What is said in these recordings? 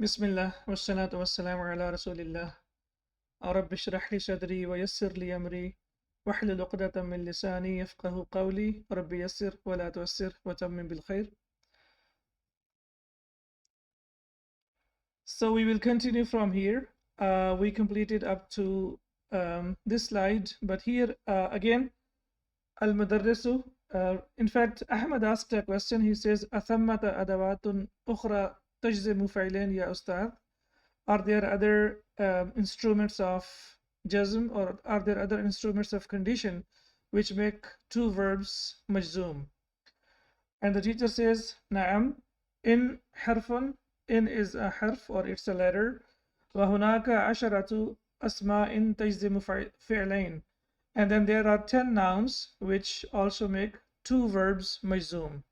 Bismillah, wassalatu wassalamu ala rasulillah. Rabbi shrah li sadri wa yassir li amri wahlul uqdatan min lisani yafqahu qawli. Rabbi yassir wa la tuwassir wa tammim bil khair. So we will continue from here. We completed up to this slide, but here again, al-mudarrisu. In fact, Ahmad asked a question. He says, "Athammata adawatun ukhra tajzimu fi'lain ya ustad?" Are there other instruments of jazm, or are there other instruments of condition which make two verbs majzoom? And the teacher says, Na'am, in harfun, in is a harf or it's a letter. وَهُنَاكَ عَشَرَةُ أَسْمَاءٍ تَجْزِمُ فِعْلَيْن. And then there are 10 nouns which also make two verbs majzoom.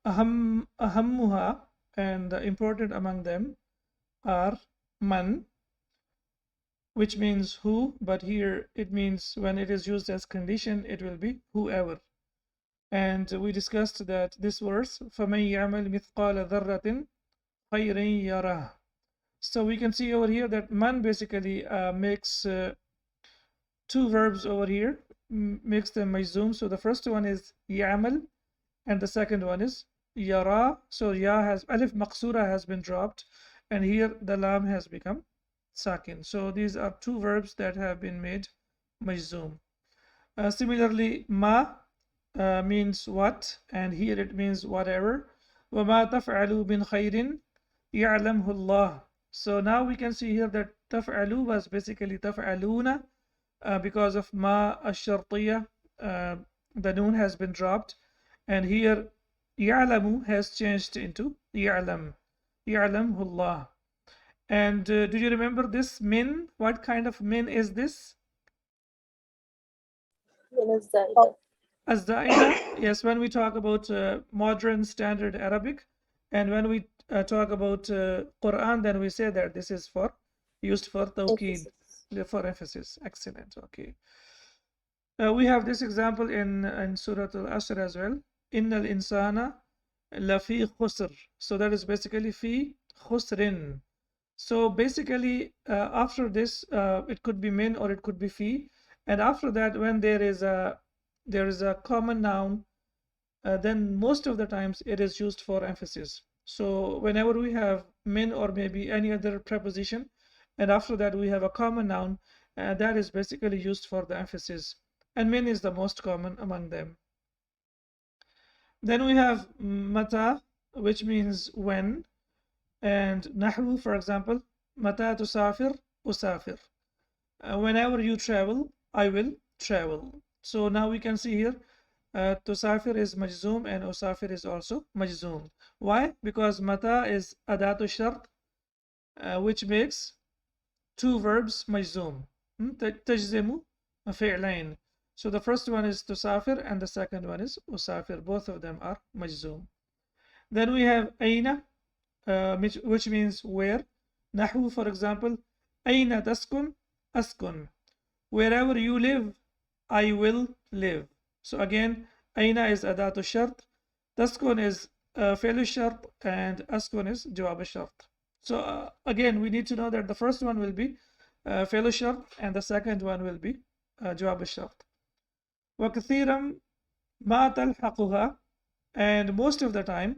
أهمها, and the important among them are man, which means who, but here it means when it is used as condition, it will be whoever. And we discussed that this verse, فَمَنْ يَعْمَلْ مِثْقَالَ ذَرَّةٍ خَيْرٍ يَرَهُ. So we can see over here that man basically makes two verbs over here, makes them majzoom. So the first one is يَعْمَل, and the second one is yara. So ya has, alif maqsura has been dropped, and here the lam has become sakin. So these are two verbs that have been made majzoom. Similarly, ma means what, and here it means whatever. وَمَا تَفْعَلُوا مِنْ خَيْرٍ يَعْلَمْهُ اللَّهُ. So now we can see here that تَفْعَلُوا was basically تَفْعَلُونَ because of ma ash-shartiyya, the noon has been dropped, and here يَعْلَمُ has changed into يَعْلَمْ. يَعْلَمْهُ اللَّهُ. And do you remember this min? What kind of min is this? Az-Zaida. Yes, when we talk about modern standard Arabic, and when we talk about Quran, then we say that this is for used for tawqid, for emphasis. Excellent. Okay. We have this example in Surah Al-Asr as well. Innal insana lafi khusr. So that is basically fi khusrin. So basically, after this, it could be min or it could be fi. And after that, when there is a common noun, then most of the times it is used for emphasis. So whenever we have min or maybe any other preposition, and after that we have a common noun, that is basically used for the emphasis. And min is the most common among them. Then we have mata, which means when. And nahwu, for example, mata tusafir, usafir. Whenever you travel, I will travel. So now we can see here, tusafir is majzoom and usafir is also majzoom. Why? Because mata is adatu shart, which makes two verbs majzoom. Tajzimu fi'lain. So the first one is tusafir and the second one is usafir. Both of them are majzoom. Then we have aina, which means where. Nahwu, for example, aina taskun, askun. Wherever you live, I will live. So again, aina is adatu shart, taskun is fi'l shart, and askun is jawab shart. So again, we need to know that the first one will be fi'l shart and the second one will be jawab shart. وَكَثِيرًا مَا تَلْحَقُهَا, and most of the time,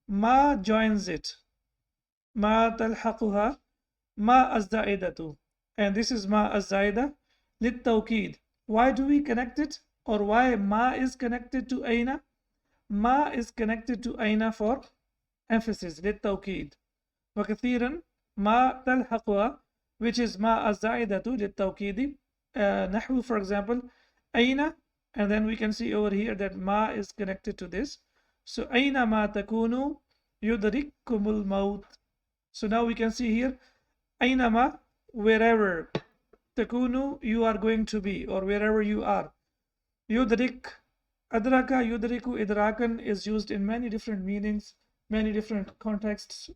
ma joins it. Ma talhaquha, ma az-zaidatu. And this is ma az-zaida lit-tawqid. Why do we connect it? Or why ma is connected to aina? Ma is connected to aina for emphasis, lit-tawqid. وَكَثِيرًا ma talhaquha, which is ma az-zaidatu lit-tawqidi. Nahwu, for example, aina, and then we can see over here that ma is connected to this. So aina ma takunu yudrikkumul maut. So now we can see here, aynama, wherever, takunu, you are going to be, or wherever you are. Yudrik, adraka, yudriku, idrakan is used in many different meanings, many different contexts.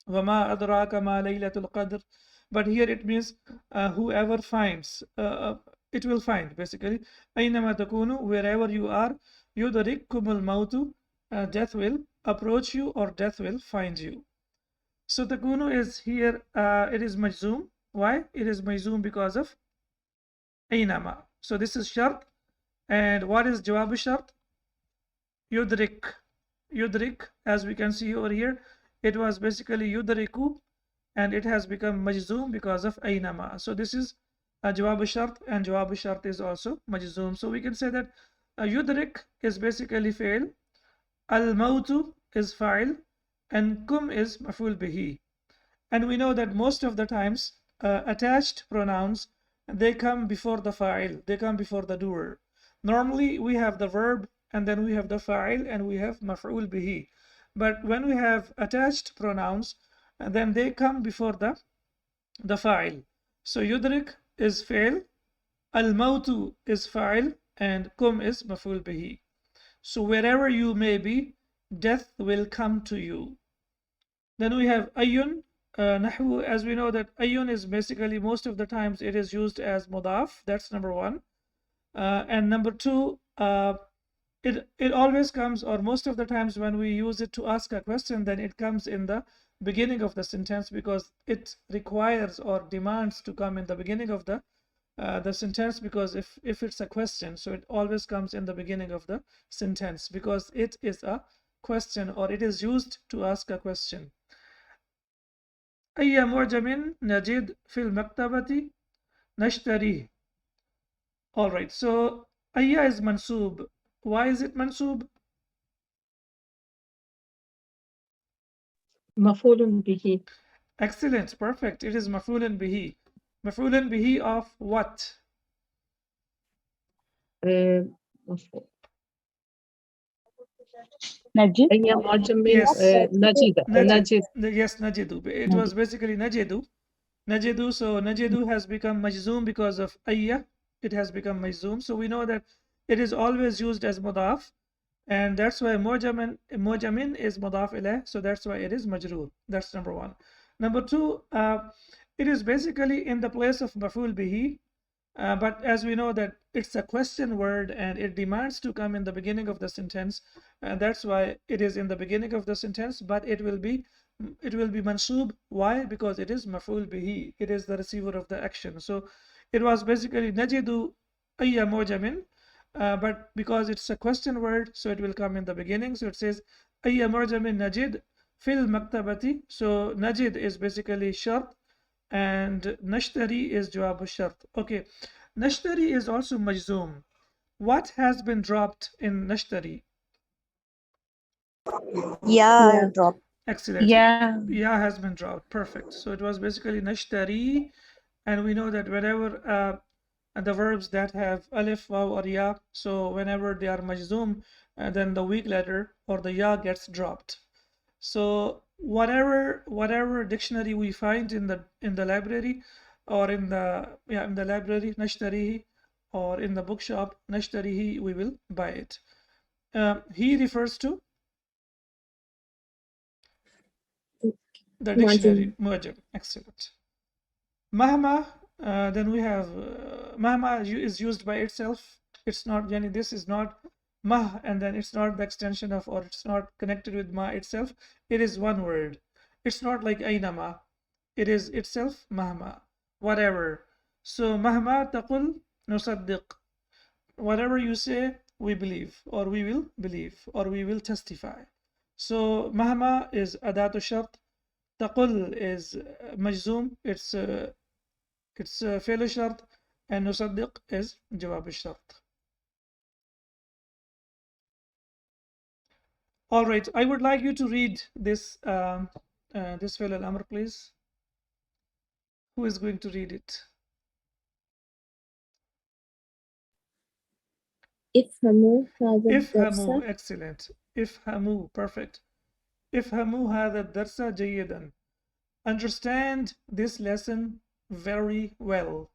Wama adraka ma laylatul qadr. But here it means whoever finds, it will find basically. Aynama takunu, wherever you are, yudrikkumul mautu, death will approach you or death will find you. So takunu is here, it is majzoom. Why? It is majzoom because of aynama. So this is shart. And what is jawab shart? Yudrik. Yudrik, as we can see over here, it was basically yudriku, and it has become majzoom because of aynama. So this is a jawab shart, and jawab shart is also majzoom. So we can say that yudrik is basically fail, al-mautu is fa'il, and kum is maf'ul bihi. And we know that most of the times attached pronouns, they come before the fa'il, they come before the doer. Normally we have the verb, and then we have the fa'il, and we have maf'ul bihi. But when we have attached pronouns, then they come before the fa'il. So yudrik is fa'il, al-mautu is fa'il, and kum is maf'ul bihi. So wherever you may be, death will come to you. Then we have ayun. Nahwu, as we know that ayun is basically, most of the times it is used as mudaf. That's number one. And number two, it always comes, or most of the times when we use it to ask a question, then it comes in the beginning of the sentence, because it requires or demands to come in the beginning of the sentence, because if it's a question, so it always comes in the beginning of the sentence, because it is a question, or it is used to ask a question. أي معجم نجد في المكتبة نشتريه. All right, so أي is mansub. Why is it mansub? مفعول به. Excellent, perfect. It is maf'ulun bihi. Maf'ulun bihi of what? مفعول. نجد. أي معجم means Yes. نجد. Najid. Yes, najidu. It was basically najidu. Najidu, so najidu has become majzoom because of ayya. It has become majzoom. So we know that it is always used as mudaf, and that's why mujamin is mudaf ilayh, so that's why it is majroor. That's number one. Number two, it is basically in the place of maf'ul bihi, but as we know that it's a question word and it demands to come in the beginning of the sentence, and that's why it is in the beginning of the sentence, but it will be mansub. Why? Because it is maf'ul bihi. It is the receiver of the action. So it was basically najidu ayya mujamin, but because it's a question word, so it will come in the beginning. So it says ayya mujamin najid fil maktabati. So najid is basically shart, and nashtari is jawab shart. Okay, nashtari is also majzoom. What has been dropped in nashtari? Yeah, drop. Excellent. Yeah. Ya has been dropped. Perfect. So it was basically nashtari, and we know that whenever the verbs that have alif, waw, or ya, so whenever they are majzoom, then the weak letter or the ya gets dropped. So whatever dictionary we find in the library, or in the library, nashtarihi, or in the bookshop, nashtarihi, we will buy it. He refers to the dictionary, mu'jam. Excellent. Mahma, then we have mahma is used by itself. It's not, yani this is not mah, and then it's not the extension of, or it's not connected with ma itself. It is one word. It's not like aynama. It is itself mahma, whatever. So mahma taqul nusaddiq. Whatever you say, we believe, or we will believe, or we will testify. So mahma is adatu shart. Taqul is majzoom. It's fi'l shart, and nusaddiq is jawab shart. All right, I would like you to read this this fi'l al-amr, please. Who is going to read it? افهموا هذا الدرس. افهموا, excellent. افهموا, perfect. افهموا هذا الدرس جيدا. Understand this lesson very well.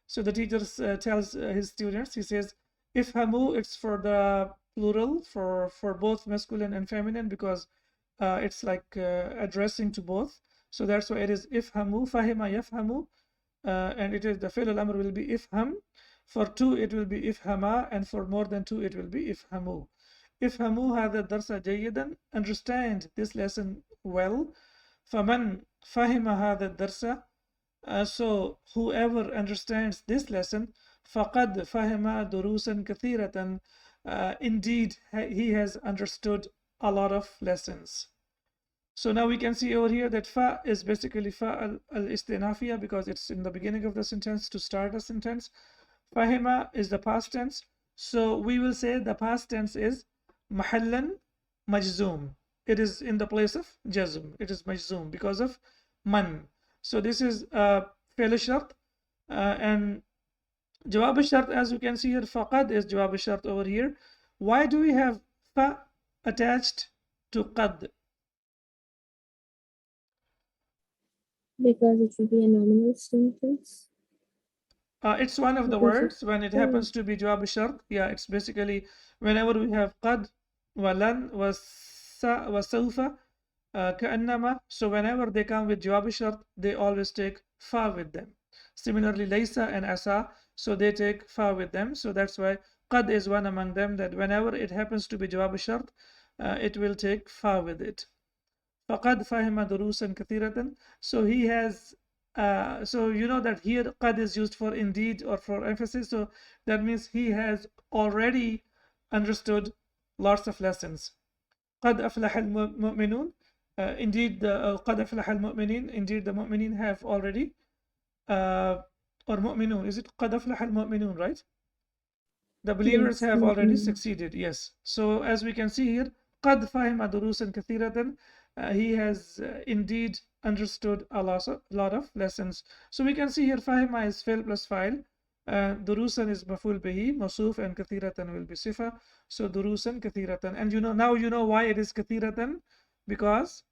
So the teacher tells his students, he says, ifhamu, it's for the plural, for both masculine and feminine, because it's like addressing to both. So that's why it is ifhamu, fahima yafhamu, and it is the fi'l al-amr will be ifham. For two, it will be ifhama, and for more than two, it will be ifhamu. Ifhamu hadha darsa jayidan. Understand this lesson well. فمن فهم هذا الدرس. So whoever understands this lesson, فقد فهم دروسا كثيرة. Indeed, he has understood a lot of lessons. So now we can see over here that fa is basically fa al-istinafiya because it's in the beginning of the sentence to start a sentence. Fahima is the past tense. So we will say the past tense is mahallan majzoom. It is in the place of jazm. It is majzoom because of man. So this is fi'l shart, and jawab shart, as you can see here, faqad is jawab shart over here. Why do we have fa attached to qad? Because it should be a nominal sentence. It's one of the Because words when it happens to be jawab shart. Yeah, it's basically whenever we have qad, walan, wasawfa, ka'annama. So whenever they come with jawab shart, they always take fa with them. Similarly, laysa and asa, so they take fa with them. So that's why qad is one among them, that whenever it happens to be jawab shart, it will take fa with it. فقد فهم دروسا كثيرة. So he has so you know that here qad is used for indeed or for emphasis, so that means he has already understood lots of lessons. قد أفلح المؤمنون. Indeed, قد أفلح المؤمنين. Indeed, the mu'minin have already or mu'minun. Is it قد أفلح المؤمنون, right? The believers yes, have already mu'min. succeeded. Yes. So as we can see here, قد فهم دروسا كثيرة. He has indeed understood a lot of lessons. So we can see here fahima is fi'l plus fa'il. Durusan is maful bihi, masuf, and kathiratan will be sifa. So durusan kathiratan. And you know, now you know why it is kathiratan, because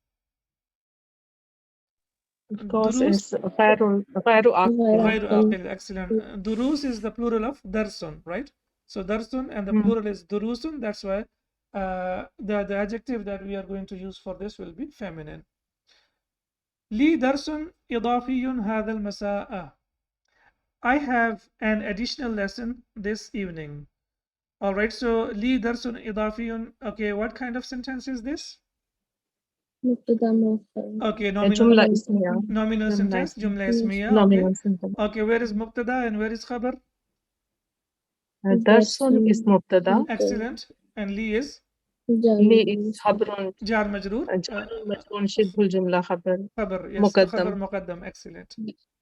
Because durus, it's غير عاقل. غير عاقل. Excellent. Durus is the plural of darsun, right? So darsun and the plural is durusun. That's why the adjective that we are going to use for this will be feminine. لي درس إضافي هذا المساء. I have an additional lesson this evening. All right, so لي درس إضافي. Okay, what kind of sentence is this? مبتدأ مؤخر. Okay, nominal جملة اسمية. nominal جملة sentence. اسمية. جملة اسمية. Nominal Okay. sentence. Okay, where is مبتدأ and where is خبر? درس is مبتدأ. Excellent. And لي is لي is خبر جار مجرور. جار مجرور شبه الجملة خبر خبر. Yes, the خبر مقدم. مقدم. Excellent.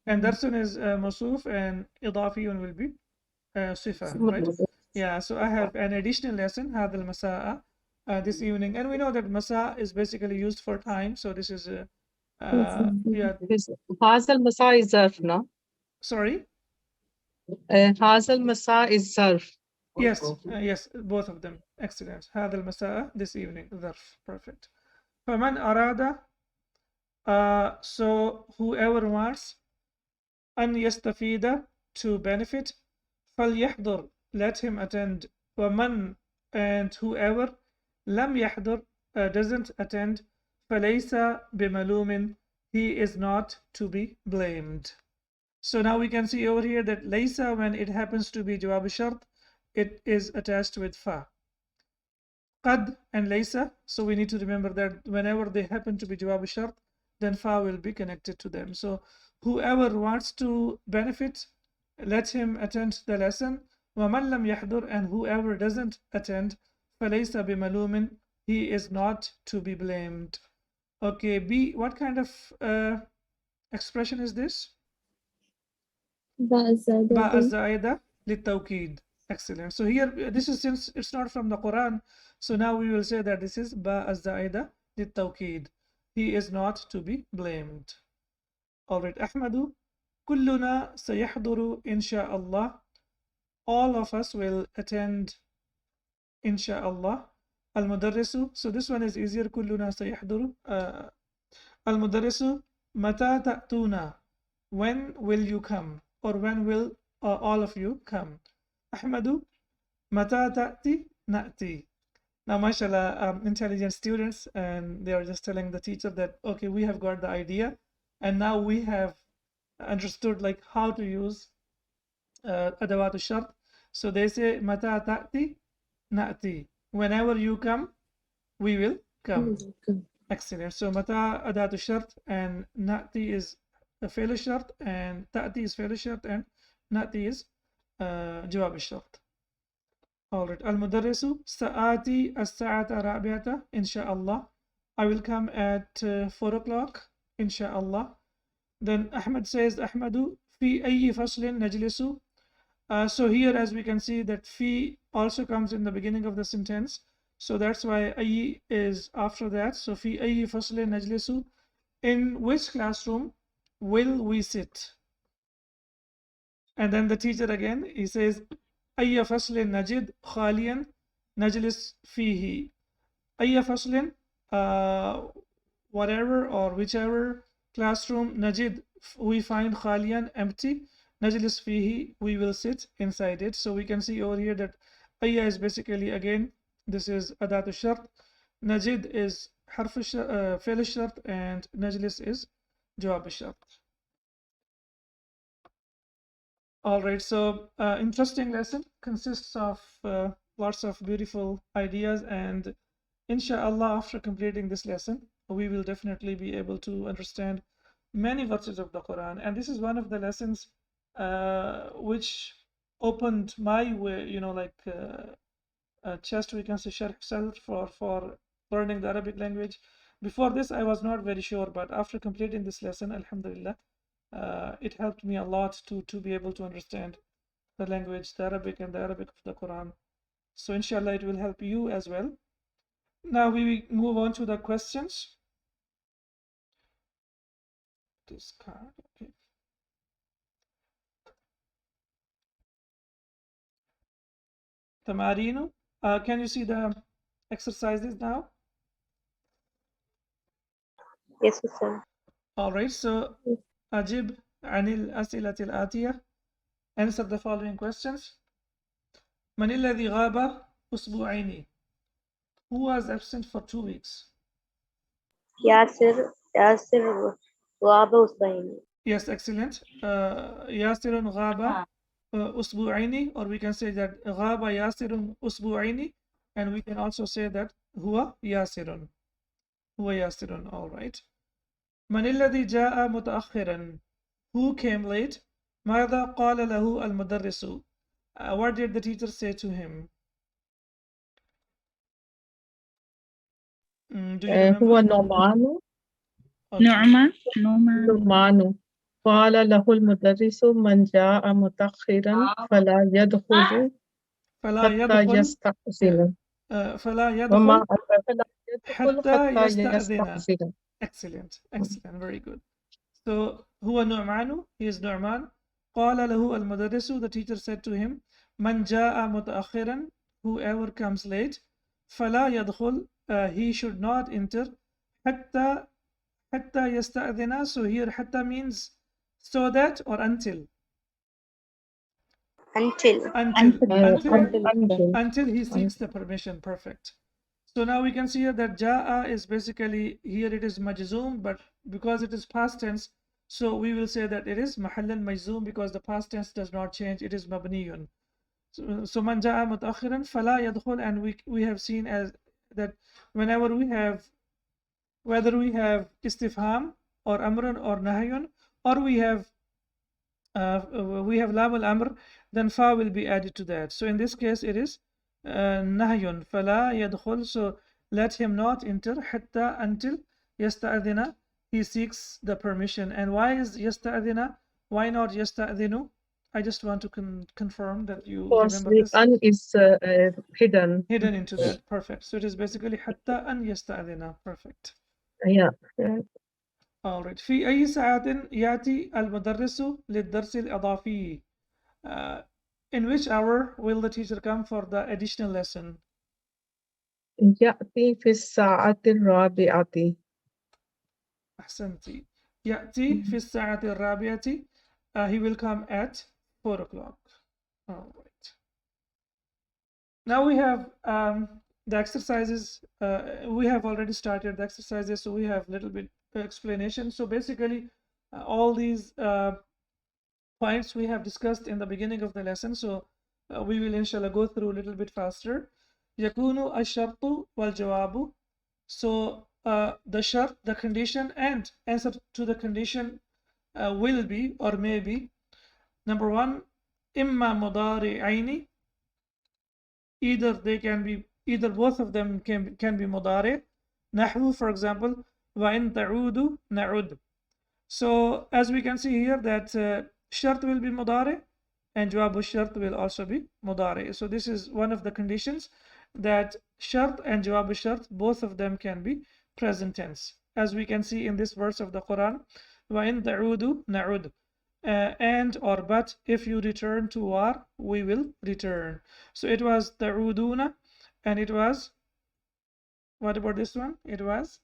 And درس is موصوف and إضافي will be صفة, right? Yeah, so I have an additional lesson هذا المساء this evening, and we know that masa is basically used for time, so this is yeah. هذا المساء is ظرف, no? Sorry. هذا المساء is ظرف. Yes, yes, both of them. Excellent. هذا المساء, this evening. ظرف. Perfect. فمن أراد, so whoever wants, أن يستفيد, to benefit, فليحضر, let him attend. ومن, and whoever, لم يحضر, doesn't attend, فليس بملوم, he is not to be blamed. So now we can see over here that laysa, when it happens to be jawab shart, it is attached with fa. Qad and laysa, so we need to remember that whenever they happen to be jawab shart, then fa will be connected to them. So whoever wants to benefit, let him attend the lesson. وَمَنْ لَمْ يَحْضُرْ, and whoever doesn't attend, فَلَيْسَ بِمَلُومٍ, he is not to be blamed. Okay, B, what kind of expression is this? باء الزائدة للتوكيد. Excellent. So here, this is, since it's not from the Quran, so now we will say that this is باء الزائدة للتوكيد. He is not to be blamed. All right, أحمد, كلنا سيحضر إن شاء الله. All of us will attend إن شاء الله. المدرس, so this one is easier. كلنا سيحضر. المدرس, متى تأتون, when will you come, or when will all of you come. أحمد, متى تأتي, نأتي. Now, mashallah, intelligent students, and they are just telling the teacher that, okay, we have got the idea, and now we have understood like how to use adawat shart. So they say, mata ta'ti, na'ti. Whenever you come, we will come. Excellent. So mata adatu shart and nati is a fail shart and ta'ti is fail shart and nati is jawab shart. All right. Al-mudarrisu sa'ati as-sa'ata rabi'ata insha'Allah. I will come at 4 o'clock insha'Allah. Then Ahmad says Ahmadu fi ayyi faslin najlisu. So here as we can see that fi also comes in the beginning of the sentence. So that's why ayyi is after that. So fi ayyi faslin najlisu. In which classroom will we sit? And then the teacher again, he says ayya faslin najid khaliyan najlis fihi. Ayya faslin, whatever or whichever classroom najid we find khaliyan empty, najlis fihi we will sit inside it. So we can see over here that ayya is basically again this is adatu shart, najid is harf fi'l shart, and najlis is jawab shart. All right, so interesting lesson consists of lots of beautiful ideas, and inshallah after completing this lesson we will definitely be able to understand many verses of the Quran. And this is one of the lessons which opened my way, you know, like chest, we can say, self for learning the Arabic language. Before this I was not very sure, but after completing this lesson, alhamdulillah, it helped me a lot to be able to understand the language, the Arabic and the Arabic of the Quran. So inshallah it will help you as well. Now we move on to the questions. This card, okay. Tamarinu, can you see the exercises now? Yes, sir. All right, so Ajib Anil Asilatil Atiyah. Answer the following questions. Man alladhi ghaba usbu'aini? Who was absent for 2 weeks? Yasir Waba Usbaini. Yes, excellent. Yasirun ghaba usbu'aini, or we can say that ghaba Yasirun usbu'aini, and we can also say that huwa Yasirun. Huwa Yasirun, all right. Man alladhi ja'a mutaakhiran? Who came late? ماذا قال له المدرس? What did the teacher say to him? Do you remember? هو نعمان Okay. نعمان قال له المدرس من جاء متأخرا فلا يدخل فلا حتى يدخل يستأذن فلا وما يدخل فلا يدخل حتى حتى يستأذن. يستأذن. Excellent, excellent, very good. So هو نعمان, he is نعمان. قال له المدرس, the teacher said to him, من جاء متأخرا, whoever comes late, فلا يدخل, he should not enter, حتى يستأذن. So here حتى means so that or until. Until. Until he seeks the permission. Perfect. So now we can see here that ja'a is basically, here it is majzoom, but because it is past tense, so we will say that it is mahallan majzoom because the past tense does not change, it is mabniyun. So man ja'a mutaakhiran fala yadkhul, and we have seen as that whenever we have, whether we have istifham or amrun or nahyun, or we have lam al-amr, then fa will be added to that. So in this case it is nahyun, fala yadkhul, so let him not enter, hatta, until, yasta'adhina, he seeks the permission. And why is yasta'adhina? Why not yasta'adhinu? I just want to confirm that you Because remember the this. an is hidden. Hidden into that. Perfect. So it is basically hatta an yasta'adhina. Perfect. Yeah. All right. في أي ساعة يأتي المدرس للدرس الإضافي? In which hour will the teacher come for the additional lesson? يأتي في الساعة الرابعة. أحسنتي. يأتي في الساعة الرابعة. He will come at 4 o'clock. All right. Now we have the exercises. We have already started the exercises, so we have a little bit explanation. So basically, all these points we have discussed in the beginning of the lesson. So we will inshallah go through a little bit faster. يكون الشرط والجواب. So the shart, the condition, and answer to the condition will be or may be. Number one, imma mudari'aini. Either both of them can be mudari. Nahwu, for example, wa in ta'udu na'ud. So as we can see here that shart will be mudari and jawab shart will also be mudari. So this is one of the conditions, that shart and jawab shart, both of them can be present tense. As we can see in this verse of the Quran, wa in ta'udu na'ud. And or but if you return to war, we will return. So it was ta'uduna, and it was, what about this one? It was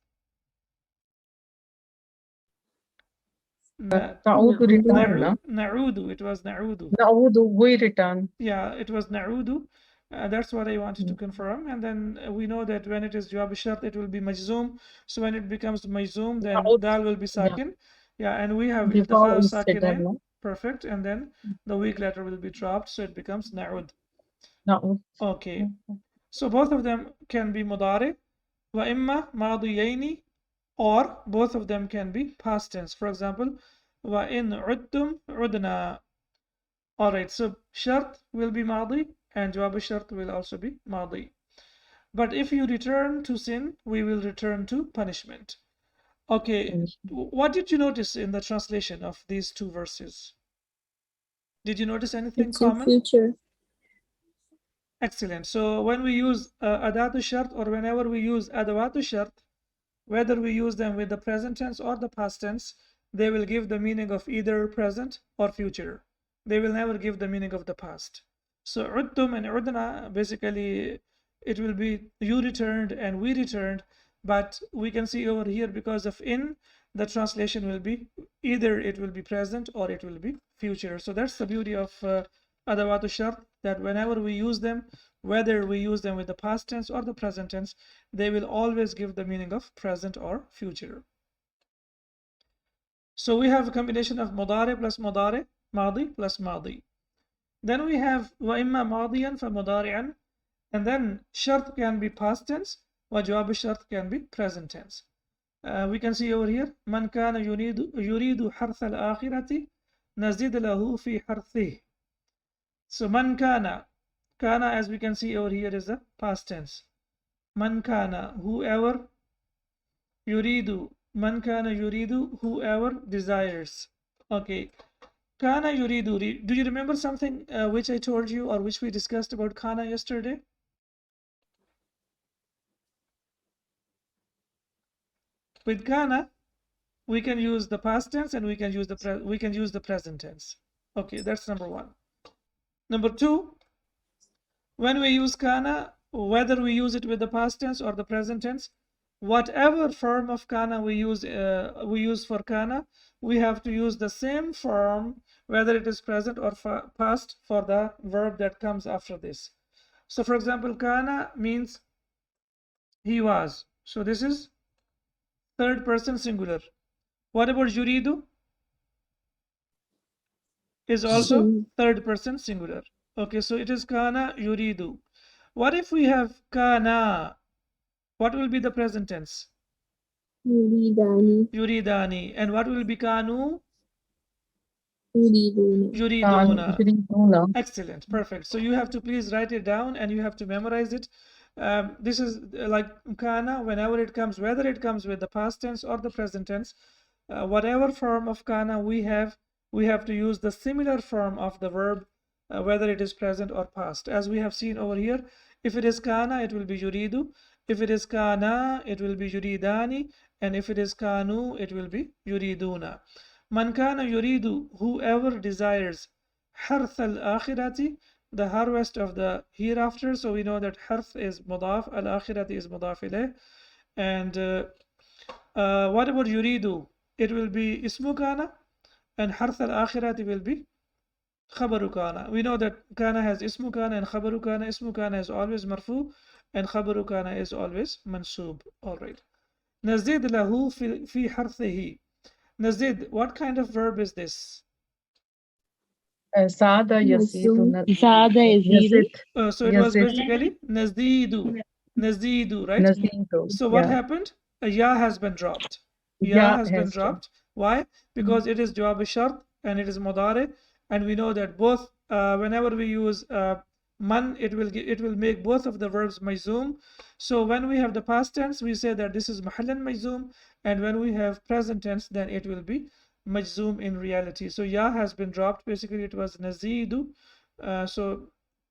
Ta'udu return, no? na'udu. It was na'udu. Na'udu, we return. Yeah, it was na'udu. That's what I wanted to confirm. And then we know that when it is jawab shart, it will be majzoom. So when it becomes majzoom, then Na'ud, dal will be sakin. Yeah, and we have the vowel iltiqa is sakin. hidden, no? Perfect. And then the weak letter will be dropped, so it becomes na'ud. Na'ud. Okay. So both of them can be mudari, wa imma madiyaini, or both of them can be past tense. For example, wa in udtum udna. All right, so shart will be madi and jawab shart will also be madi. But if you return to sin, we will return to punishment. Okay, what did you notice in the translation of these two verses? Did you notice anything It's in common? future. Excellent. So when we use adatu shart, or whenever we use adawatu shart, whether we use them with the present tense or the past tense, they will give the meaning of either present or future. They will never give the meaning of the past. So udtum and udna, basically it will be you returned and we returned, but we can see over here, because of in, the translation will be either it will be present or it will be future. So that's the beauty of adawatu shart, that whenever we use them, whether we use them with the past tense or the present tense, they will always give the meaning of present or future. So we have a combination of mudari plus mudari, madi plus madi. Then we have wa imma madiyan fa mudari'an, and then shart can be past tense, wa jawab shart can be present tense. We can see over here, man kana yuridu harth al-akhirati nazid lahu fi harthih. So man kana, as we can see over here, is the past tense. Man kana, whoever, yuridu, man kana yuridu, whoever desires. Okay, kana yuridu, do you remember something which I told you or which we discussed about kana yesterday? With kana, we can use the past tense and we can use the present tense. Okay, that's number one. Number two, when we use kana, whether we use it with the past tense or the present tense, whatever form of kana we use for kana, we have to use the same form, whether it is present or past, for the verb that comes after this. So for example, kana means he was. So this is third person singular. What about yuridu? Is also third person singular. Okay, so it is kana yuridu. What if we have kana? What will be the present tense? Yuridani. Yuridani. And what will be kanu? Yuriduna. Yuriduna. Yuriduna. Excellent, perfect. So you have to please write it down and you have to memorize it. This is like kana, whenever it comes, whether it comes with the past tense or the present tense, whatever form of kana we have to use the similar form of the verb, whether it is present or past. As we have seen over here, if it is kana, it will be yuridu. If it is kana, it will be yuridani. And if it is kanu, it will be yuriduna. Man kana yuridu, whoever desires, harth al-akhirati, the harvest of the hereafter. So we know that harth is mudaf, al-akhirati is mudaf ilayh. And what about yuridu? It will be ismu kana, and harth al-akhirati will be khabaru kana. We know that kana has ismu kana and khabaru kana. Ismu kana is always marfu and khabaru kana is always mansub. All right. Nazid lahu fi harthihi. Nazid, what kind of verb is this? Zada yaziduna. Zada yazidu. So it was basically nazidu. Nazidu, right? Nazidu. So what Yeah. happened? Ya has been dropped. Ya Ya has been has dropped. dropped. Why? Because it is jawab shart and it is mudari, and we know that both whenever we use man, it will make both of the verbs majzoom. So when we have the past tense, we say that this is mahallan majzoom, and when we have present tense, then it will be majzoom in reality. So ya has been dropped. Basically, it was nazidu. So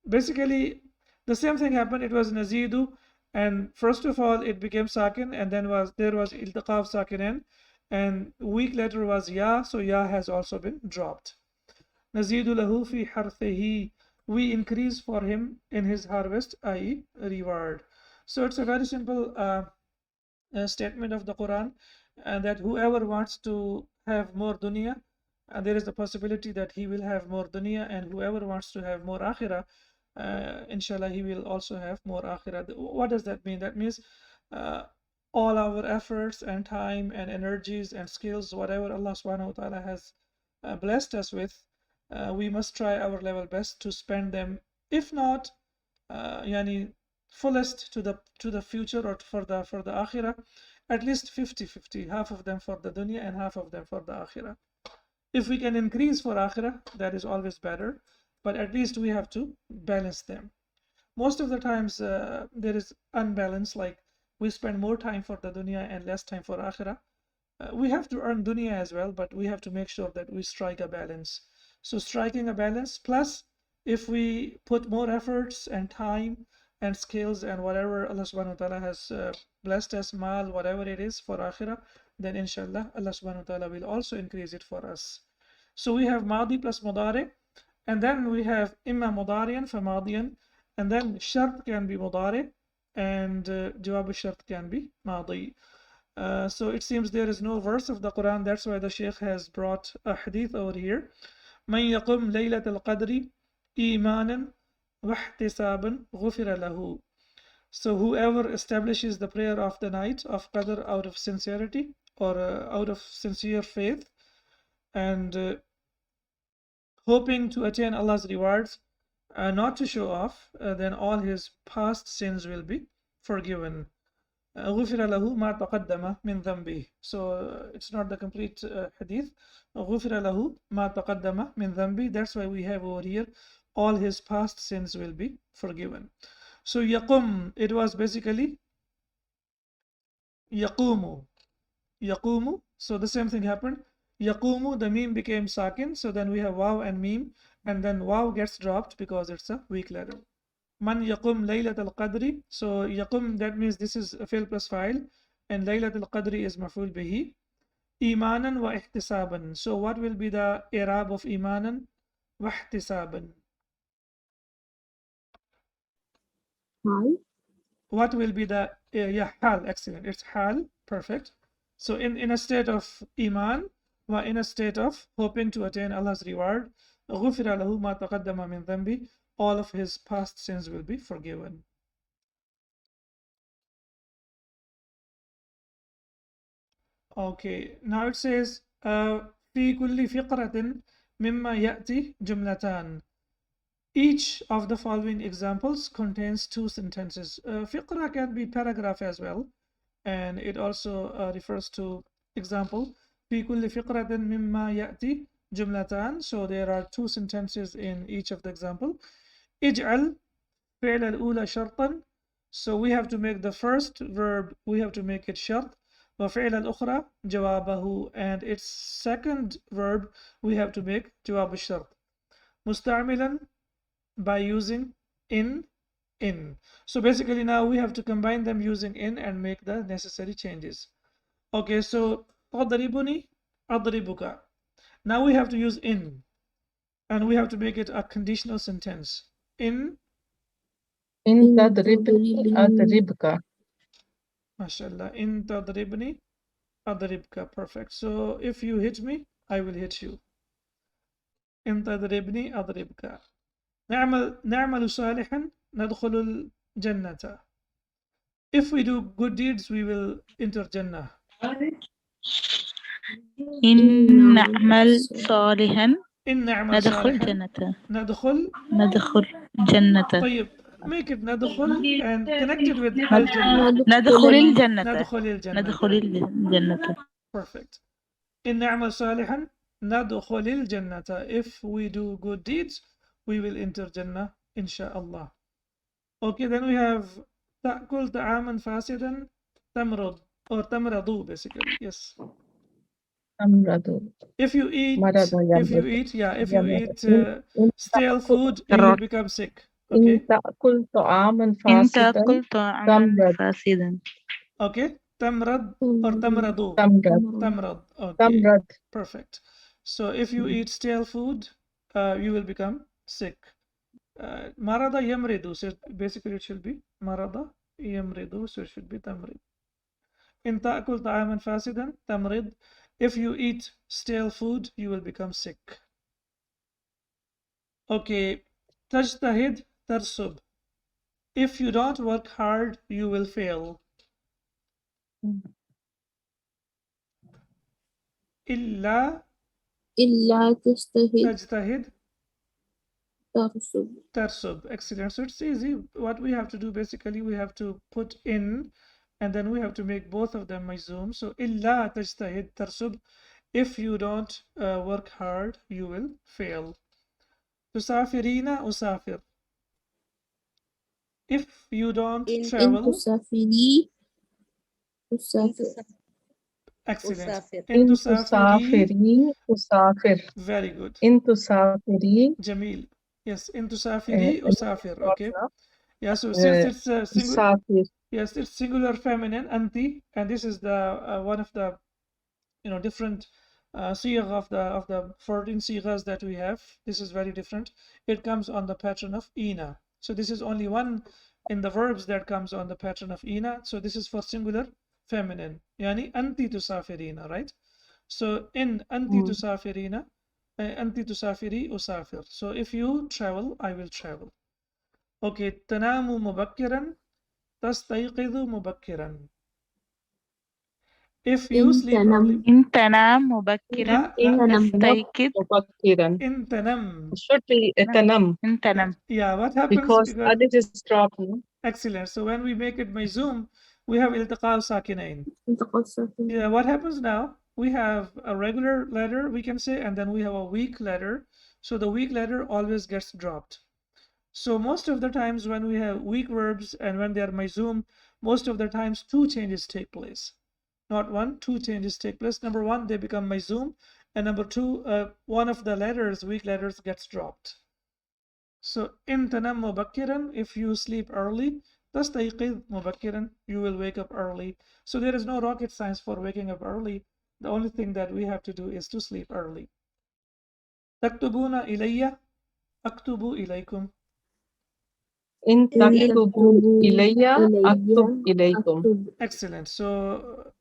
basically, the same thing happened. It was nazidu, and first of all it became sakin, and then there was iltiqa of sakinain, and week later was ya, so ya has also been dropped. Nazidu lahu fi harthihi, we increase for him in his harvest, i.e. reward. So it's a very simple statement of the Quran, and that whoever wants to have more dunya, there is the possibility that he will have more dunya, and whoever wants to have more akhirah, inshallah, he will also have more akhirah. What does that mean? That means all our efforts and time and energies and skills, whatever Allah subhanahu wa ta'ala has blessed us with, we must try our level best to spend them. If not, yani fullest to the future or for the akhirah, at least 50-50, half of them for the dunya and half of them for the akhirah. If we can increase for akhirah, that is always better, but at least we have to balance them. Most of the times there is unbalance, like we spend more time for the dunya and less time for akhirah. We have to earn dunya as well, but we have to make sure that we strike a balance. So striking a balance, plus if we put more efforts and time and skills and whatever Allah subhanahu wa ta'ala has blessed us, mal, whatever it is for akhirah, then inshallah Allah subhanahu wa ta'ala will also increase it for us. So we have madi plus mudari, and then we have imma mudariyan fa madiyan, and then shart can be mudari, and jawab shart can be madi. So it seems there is no verse of the Quran, that's why the Shaykh has brought a hadith over here. من يقم ليلة القدر إيمانا واحتسابا غفر له. So whoever establishes the prayer of the night of Qadr out of sincerity or out of sincere faith and hoping to attain Allah's rewards, not to show off, then all his past sins will be forgiven. غفر له ما تقدم من ذنبه. So it's not the complete hadith. غفر له ما تقدم من ذنبه. That's why we have over here all his past sins will be forgiven. So يقوم, it was basically يقوم. يقوم. So the same thing happened. يقوم, the meme became sakin. So then we have waw and meme, and then waw gets dropped because it's a weak letter. Man yaqum laylat al-qadri. So yaqum, that means this is a fi'l plus fa'il, and laylat al-qadri is maf'ul bihi. Imanan wa ihtisaban. So what will be the i'rab of imanan wa ihtisaban? Hal. What will be the yeah, hal, excellent. It's hal, perfect. So in a state of iman, wa in a state of hoping to attain Allah's reward, غفر له ما تقدم من ذنبه, all of his past sins will be forgiven. Okay, now it says في كل فقرة مما يأتي جملتان. Each of the following examples contains two sentences. Fiqra can be paragraph as well, and it also refers to example. في كل فقرة مما يأتي جملتان. So there are two sentences in each of the example. اجعل فعل الأولى شرطا. So we have to make the first verb, we have to make it shart. وفعل الأخرى جوابه, and its second verb we have to make جواب الشرط. مستعملا, by using in. So basically now we have to combine them using in and make the necessary changes. Okay, so تضربني أضربك. Now we have to use in, and we have to make it a conditional sentence. In تضربني أضربك. MashaAllah. In tadribni adribka. Perfect. So if you hit me, I will hit you. In tadribni adribka. نعمل صالحا ندخل الجنة. If we do good deeds, we will enter Jannah. إن نعمل صالحا إن نعمل ندخل صالحا جنة. ندخل ندخل جنة. طيب. make it ندخل and connect it with al-jannah. ندخل الجنة ندخل الجنة. ندخل الجنة. Perfect. إن نعمل صالحا ندخل الجنة. If we do good deeds, we will enter Jannah, inshallah. Okay, then we have تأكل طعاما فاسدا تمرض or تمرض basically. Yes. تمرض. If you eat, مرض if you يمرض. eat, yeah, if you eat إن stale تأكل food, you will become sick. إن Okay. تأكل طعاما إن فاسدا تأكل طعاما تمرض. فاسدا. Okay. تمرض or تمرض. تمرض. تمرض. Okay. تمرض. Perfect. So if you eat stale food, you will become sick. مرض يمرض. So basically it should be مرض يمرض. So it should be تمرض. إن تأكل طعاما فاسدا تمرض. If you eat stale food, you will become sick. Okay. تجتهد ترسب. If you don't work hard, you will fail. إلا تجتهد ترسب. Excellent. So it's easy. What we have to do basically, we have to put in and then we have to make both of them majzoom. So إلا تجتهد ترسب. If you don't work hard, you will fail. تسافرين أسافر. If you don't travel, excellent. إن إن تسافري. تسافري أسافر. Very good. إن تسافري. جميل. Yes, إن تسافري أسافر. Okay. Yeah, so since it's singular, سافر. yes, it's singular feminine, anti, and this is the one of the different sigh of the 14 sighas that we have. This is very different. It comes on the pattern of ina. So this is only one in the verbs that comes on the pattern of ina. So this is for singular feminine. Yani anti tusafirina, right? So in anti tusafirina, anti tusafiri usafir. So if you travel, I will travel. Okay, تنام مبكرا تستيقظ مبكرا. If you sleep early. إن تنام مبكرا لا تستيقظ مبكرا. إن تنم. should be تنم. إن تنام. Yeah, what happens? Because alif is dropped. Excellent. So when we make it majzoom, we have iltiqa sakinain. Yeah, what happens now? We have a regular letter, we can say, and then we have a weak letter. So the weak letter always gets dropped. So most of the times when we have weak verbs and when they are majzoom, most of the times two changes take place. Not one, two changes take place. Number one, they become majzoom, and number two, one of the letters, weak letters, gets dropped. So in tanam mubakkiran, if you sleep early, tastayqid mubakkiran, you will wake up early. So there is no rocket science for waking up early. The only thing that we have to do is to sleep early. Taktubuna ilayya, aktubu ilaykum. إن تكتبوا إلي أكتب إليكم. Excellent. So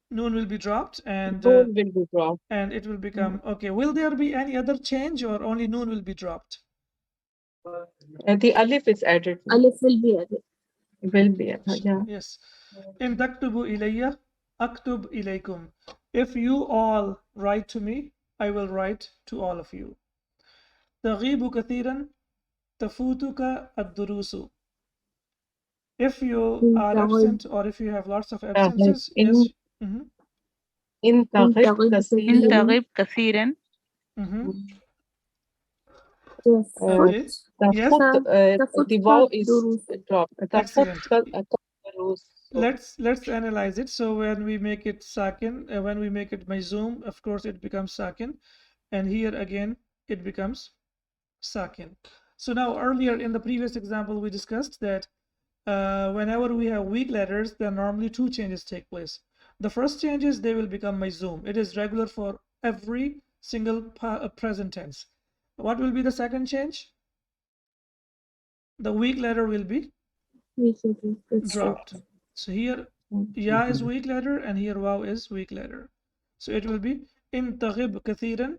noon will be dropped and Noon will be dropped. And it will become okay. Will there be any other change or only noon will be dropped? The alif is added. Alif will be added. Will be added. Yeah. Yes. In taktubu ilayya, aktub ilaykum. If you all write to me, I will write to all of you. تغيب كثيرا تفوتك الدروس. If you are absent or if you have lots of absences, yes. إن تغب إن كثيرا. تغيب كثيرا. Okay. Yes. The vowel is dropped. Excellent. الدروس. Let's analyze it. So when we make it sakin, when we make it majzoom, of course it becomes sakin, and here again it becomes sakin. So now earlier in the previous example we discussed that whenever we have weak letters, then normally two changes take place. The first change is they will become majzoom. It is regular for every single present tense. What will be the second change? The weak letter will be dropped. So here ya is weak letter and here waw is weak letter. So it will be in taghib kathiran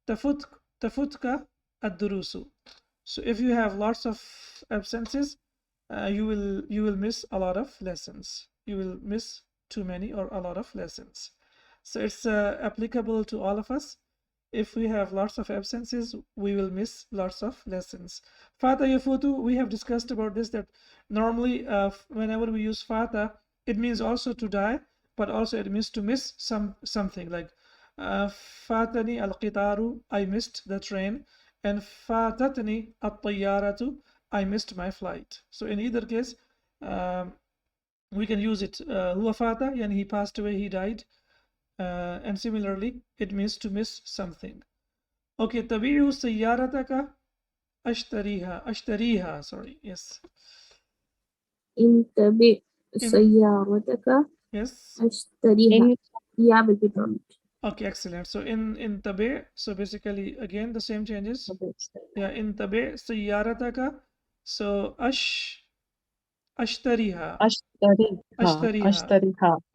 tafutka ad-durusu. So if you have lots of absences, you will miss a lot of lessons. You will miss too many or a lot of lessons. So it's applicable to all of us. if we have lots of absences, we will miss lots of lessons. Fata yafutu, we have discussed about this, that normally whenever we use fata, it means also to die, but also it means to miss something, like fatani al-qitaru, I missed the train, and fatatni at-tayyaratu, I missed my flight. So in either case, we can use it. Huwa fata, and he passed away, he died. And similarly, it means to miss something. Okay, tabi'u sayyarataka ashtariha, sorry, yes. انتبه سيارتك Yes. أشتريها. Yeah, will be dropped. Okay, excellent. So in tabi', so basically again the same changes. Yeah, in tabi' sayyarataka, so ashtariha.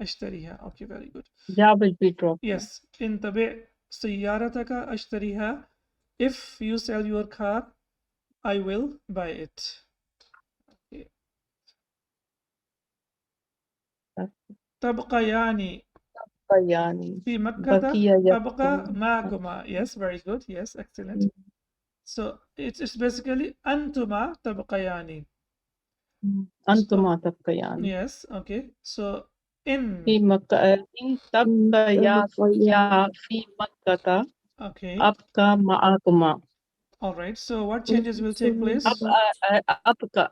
Ashtariha. Okay, very good. Ya will be dropped. Yes, in tabi' sayyarataka ashtariha. If you sell your car, I will buy it. Okay. تبقيان في مكة أبقى معكما. Yes, very good. Yes, excellent. So it's basically أنتما تبقيان. أنتما تبقيان. Yes, okay. So in في مكة إن تبقيا في مكة okay. أبقى معكما. All right. So what changes will take place? أبقى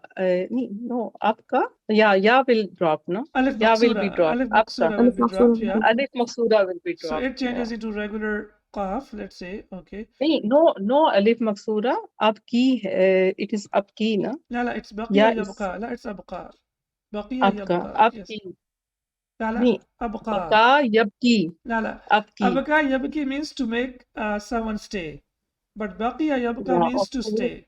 no أبقى ya will drop, no? Alif Ya will maksura. be dropped. Alif maksura will be dropped. Yeah. Alif maksura will be dropped. So it changes into regular qaf, let's say. Okay. No alif maksura. Abki, it is abki, na? لا it's baqiya yabqa. لا it's abqa. Baqiya yabqa. Yes. لا أبقى. Abka yabki. لا Abki. أبقى يبقي means to make someone stay, but baqiya yabqa means to stay.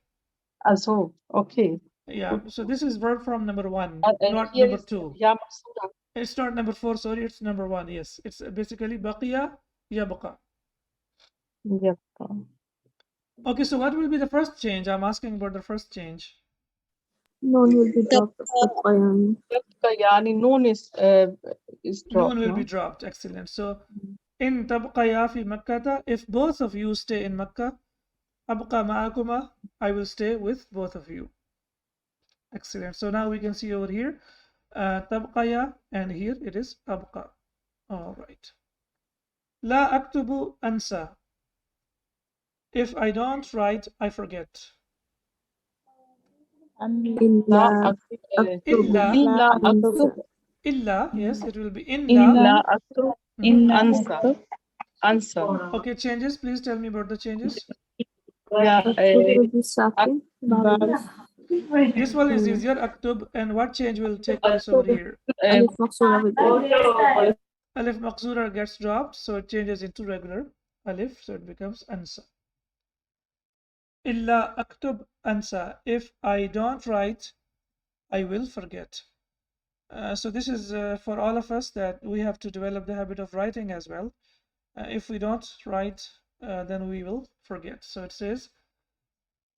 So okay. Yeah. So this is verb from number 1, not here number is 2. ya maksura. It's not number 4. Sorry, it's number 1. Yes, it's basically baqiya yabqa. Yabqa. Okay. So what will be the first change? I'm asking about the first change. Noon will be dropped. تبقيان. Yani noon is dropped. Noon will be dropped. Excellent. So in tabqaya fi makkata, if both of you stay in Makkah, abqa ma'akuma, I will stay with both of you. Excellent. So now we can see over here tabqaya, and here it is abqa. All right. La aktubu ansa. If I don't write, I forget. إلا أكتب. Illa, yes, it will be illa. La aktub ansa. Okay, changes. Please tell me about the changes. Yeah, will be sakin. This one is easier, aktub, and what change will take place over here? Alif maksura will be. Alif maksura gets dropped, so it changes into regular alif, so it becomes ansa. Illa aktub ansa. If I don't write, I will forget. So this is for all of us, that we have to develop the habit of writing as well. If we don't write, then we will forget. So it says,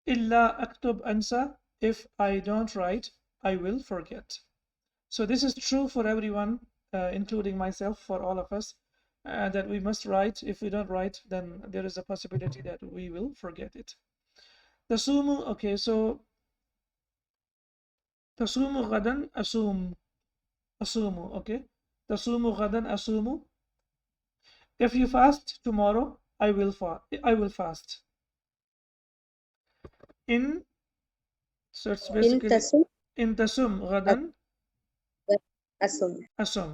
Illa aktub ansa. If I don't write, I will forget. So this is true for everyone, including myself, for all of us, that we must write. If we don't write, then there is a possibility that we will forget it. Tasumu, okay, so Tasumu gadan asumu, okay. Tasumu gadan asumu. If you fast tomorrow, I will fast. So it's basically in tasum gadan asum.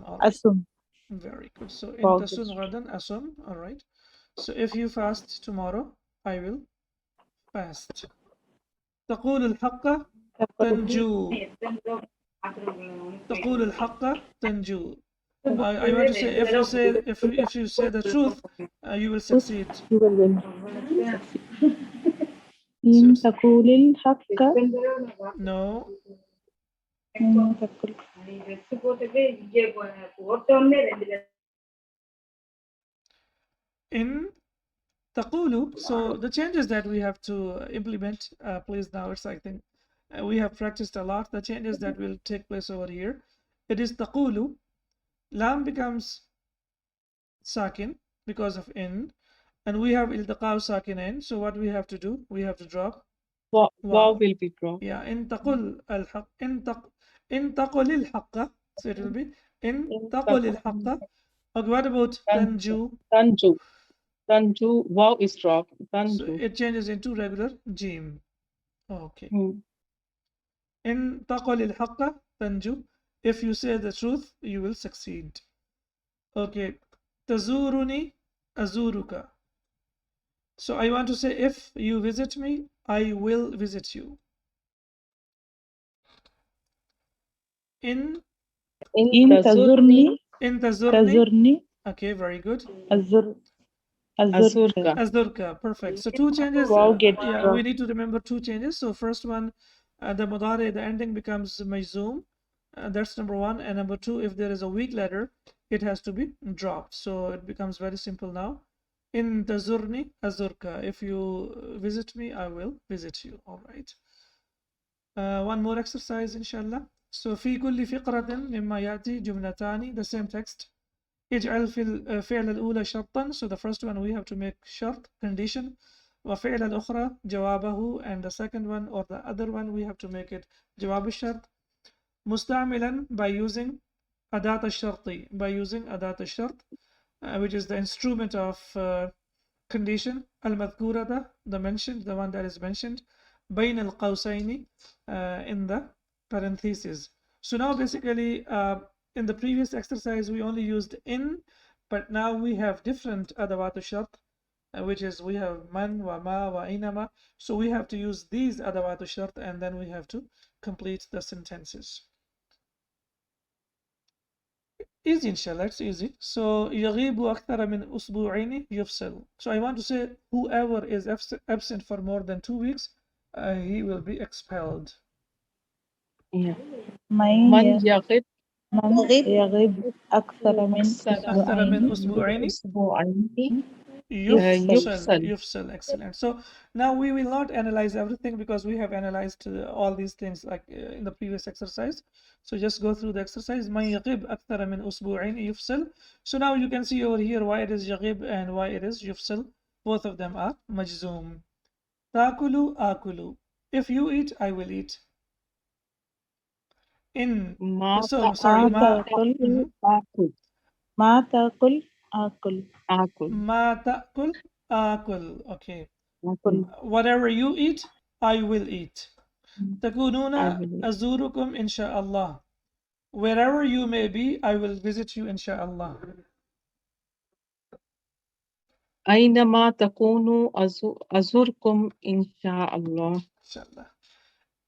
All right. Asum. Very good. So in tasum gadan asum. All right. So if you fast tomorrow, I will fast. تقول الحق تنجو. تقول الحق تنجو. I want to say, if you say the truth, you will succeed. You will win. إن تقول الحق No. In taqulu, so the changes that we have to implement, please now, it's, I think we have practiced a lot. The changes that will take place over here, it is taqulu. Lam becomes sakin because of in. And we have iltiqa'u sakinain. So what we have to do? We have to drop Wow wow. will be dropped. Yeah, in taqul al-haq, in taqul al-haqqa. So it will be in taqul al-haqqa. Okay, what about tanju? Tanju, wow is dropped. So Tanju. it changes into regular jim. Okay. Hmm. In taqul al-haqqa tanju. If you say the truth, you will succeed. Okay. Tazuruni azuruka. So I want to say, if you visit me, I will visit you. In إن تزرني tazurni. Okay, very good. أزر Azurka. Azurka, perfect. So two changes. Wow gets Yeah, dropped. we need to remember two changes. So first one, the mudari, the ending becomes majzoom. That's number one. And number two, if there is a weak letter, it has to be dropped. So it becomes very simple now. In tazurni azurka. If you visit me, I will visit you. All right. One more exercise, inshallah. So في كل فقرة مما يأتي جملتان, the same text. اجعل في الفعل الأولى شرطا. So the first one we have to make shart, condition. وفعل الأخرى جوابه, and the second one or the other one we have to make it جواب الشرط. مستعملا, by using أداة الشرط, by using أداة الشرط, which is the instrument of condition. المذكورة, the mentioned, the one that is mentioned. بين القوسين, in the parentheses. So now basically in the previous exercise we only used in, but now we have different adawat shart, which is we have man wa ma wa inama. So we have to use these adawat shart and then we have to complete the sentences. Easy, inshallah, it's easy. So يغيب أكثر من أسبوعين يفصل. So I want to say whoever is absent for more than 2 weeks, he will be expelled. Yeah. من Man يغب يغيب أكثر من أكثر من أسبوعين أسبوعين يفصل. يفصل. Excellent. So now we will not analyze everything because we have analyzed all these things like in the previous exercise. So just go through the exercise. من يغيب أكثر من أسبوعين يفصل. So now you can see over here why it is يغيب and why it is يفصل. Both of them are مجزوم. تأكل آكل. If you eat, I will eat. In ما sorry ما تأكل آكل. ما تأكل آكل آكل. ما تأكل آكل. Okay. آكل. Whatever you eat, I will eat. تكونون I will eat. أزوركم إن شاء الله. Wherever you may be, I will visit you إن شاء الله. أينما تكونوا أزوركم إن شاء الله. إن شاء الله.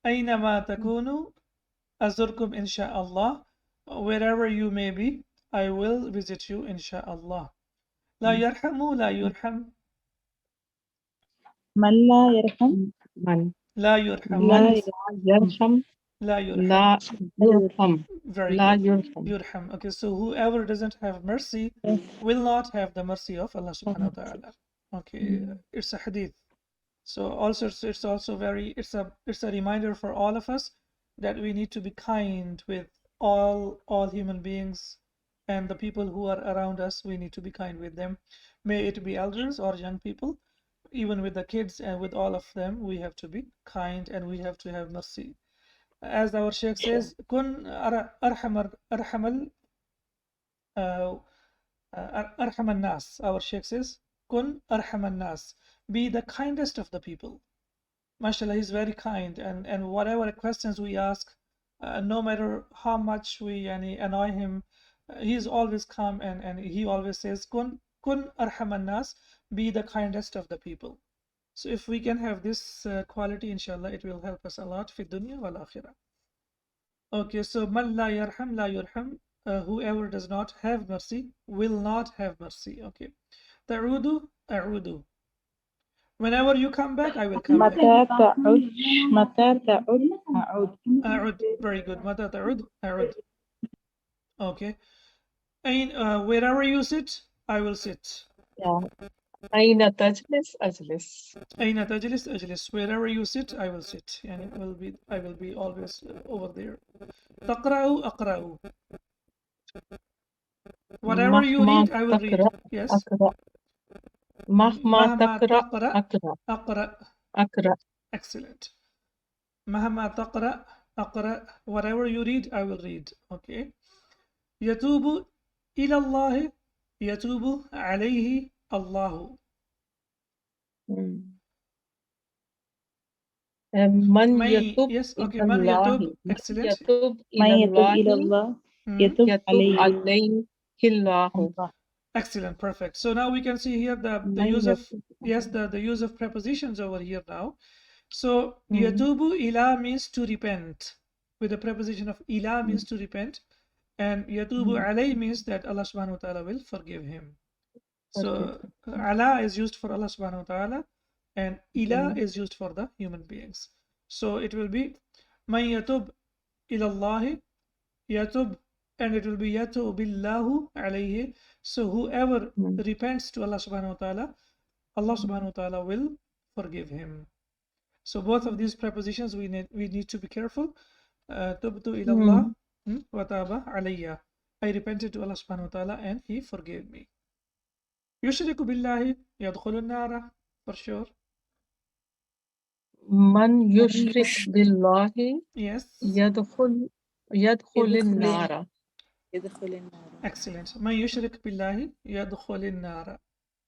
أينما تكونوا أزوركم إن شاء الله. Wherever you may be, I will visit you إن شاء الله. لا يرحم لا يرحم. من لا يرحم من لا يرحم. لا يرحم لا يرحم. لا يرحم. Very لا good. يرحم. يرحم. Okay, so whoever doesn't have mercy will not have the mercy of Allah subhanahu wa ta'ala. Okay, it's a hadith. So also it's also very it's a reminder for all of us that we need to be kind with all human beings, and the people who are around us, we need to be kind with them. May it be elders or young people, even with the kids, and with all of them we have to be kind and we have to have mercy. As our Sheikh says, kun arhamal nas. Our Sheikh says, kun arhaman nas. Be the kindest of the people. MashaAllah, he's very kind, and whatever questions we ask, no matter how much we annoy him, he's always calm, and he always says, kun arhaman nas. Be the kindest of the people. So if we can have this quality, inshallah, it will help us a lot fi dunya wal akhirah. Okay, so man la yarham la yurham. Whoever does not have mercy will not have mercy. Okay. Ta'udu a'udu. Whenever you come back, I will come back. متى تعود متى تعود أعود A'ud. Very good. Mata ta'ud a'ud. Okay. Wherever you sit, I will sit. Yeah. أين تجلس أجلس. أين تجلس أجلس. Wherever you sit, I will sit. And I will be always over there. تقرأ أقرأ. Whatever you read, I will read. Yes. أقرأ. مهما مهما تقرأ تقرأ أقرأ أقرأ. أقرأ. Excellent. مهما تقرأ أقرأ. Whatever you read, I will read. Okay. يتوب إلى الله يتوب عليه الله. من من يتوب yes إلى okay من الله يتوب excellent. يتوب من إلى يتوب إلى الله الله Mm. يتوب يتوب عليه عليه الله. الله. Excellent, perfect. So now we can see here the من use of يتوب. yes the use of prepositions over here now. So Mm. yatubu ila means to repent. With the preposition of ila means to repent, and yatubu alay means that Allah subhanahu wa ta'ala will forgive him. So ala is used for Allah subhanahu wa ta'ala, and ila is used for the human beings. So it will be man yatub ila Allah yatub, and it will be yatubillahu alayhi. So whoever repents to Allah subhanahu wa ta'ala, Allah subhanahu wa ta'ala will forgive him. So both of these prepositions we need to be careful. Tubtu ila Allah wa taba alayya. I repented to Allah subhanahu wa ta'ala and he forgave me. Yushriku billahi yadkhulun nara, for sure. من يشرك بالله Yes. يدخل النار. Excellent. Man yushrik billahi yadkhulun nara.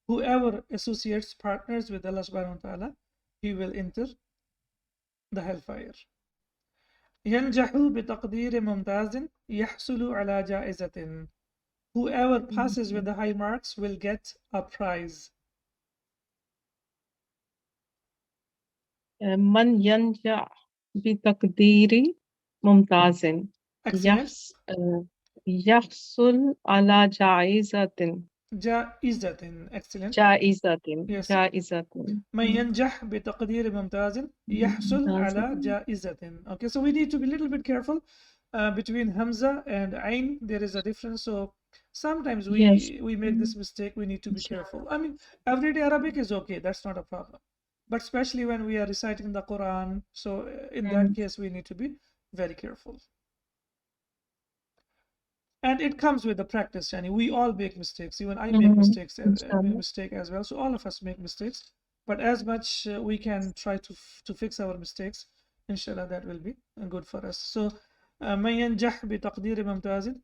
Whoever associates partners with Allah subhanahu wa ta'ala, he will enter the hellfire. ينجح بتقدير ممتاز يحصل على جائزة. Whoever passes with the high marks will get a prize. من ينجح بتقدير ممتاز Excellent. يحصل على جائزة. جائزة. Excellent. جائزة. Yes. جائزة. من ينجح بتقدير ممتاز يحصل على جائزة. Okay, so we need to be a little bit careful between Hamza and Ain. There is a difference. So sometimes we make this mistake. We need to be careful. I mean, everyday Arabic is okay. That's not a problem. But especially when we are reciting the Quran. So in that case, we need to be very careful. And it comes with the practice, Yani. We all make mistakes. Even I make mistakes, mistake as well. So all of us make mistakes. But as much we can try to fix our mistakes, inshallah, that will be good for us. So, من ينجح بتقدير ممتاز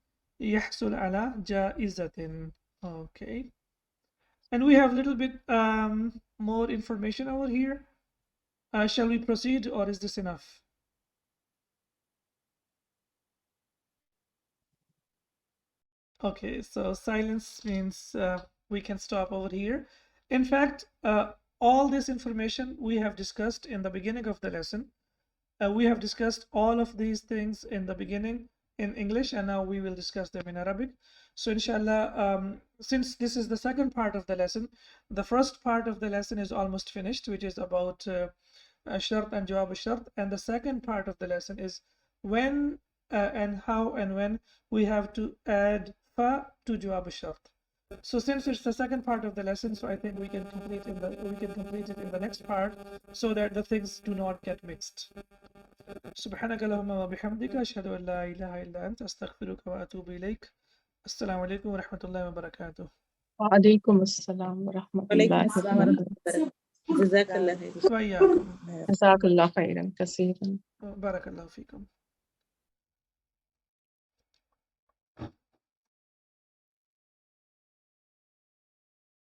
يحصل على جائزة. Okay. And we have a little bit more information over here. Shall we proceed, or is this enough? Okay, so silence means we can stop over here. In fact, all this information we have discussed in the beginning of the lesson. We have discussed all of these things in the beginning in English, and now we will discuss them in Arabic. So inshallah, since this is the second part of the lesson, the first part of the lesson is almost finished, which is about shart and jawab shart, and the second part of the lesson is when and how and when we have to add fa to jawab shart. So since it's the second part of the lesson, so I think we can complete it in the next part, so that the things do not get mixed. سبحانك اللهم وبحمدك أشهد أن لا إله إلا أنت أستغفرك وأتوب إليك. السلام عليكم ورحمة الله وبركاته. وعليكم السلام ورحمة الله وبركاته. جزاك الله خير. وإياكم. جزاك الله خيرا كثيرا. بارك الله فيكم.